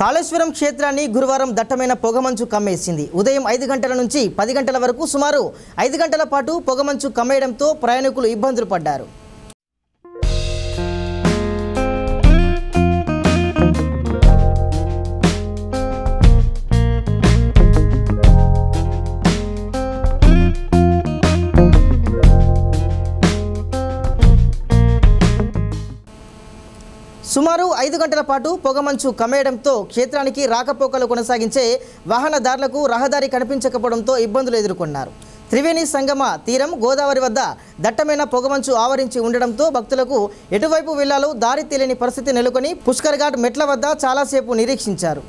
కాళేశ్వరం క్షేత్రాన్ని గురువారం దట్టమైన పొగమంచు కమ్మేసింది. ఉదయం 5 గంటల నుంచి 10 గంటల వరకు సుమారు 5 గంటల పాటు పొగమంచు కమ్మేయడంతో ప్రయాణికులు ఇబ్బందులు పడ్డారు. సుమారు 5 గంటల పాటు పొగమంచు కమ్మేయడంతో క్షేత్రానికి రాకపోకలు కొనసాగించే వాహనదారులకు రహదారి కనిపించకపోవడంతో ఇబ్బందులు ఎదుర్కొన్నారు. త్రివేణి సంగమ తీరం గోదావరి వద్ద దట్టమైన పొగమంచు ఆవరించి ఉండడంతో భక్తులకు ఎటువైపు వెళ్లాలో దారి తెలియని పరిస్థితి నెలకొని పుష్కర్ ఘాట్ మెట్ల వద్ద చాలాసేపు నిరీక్షించారు.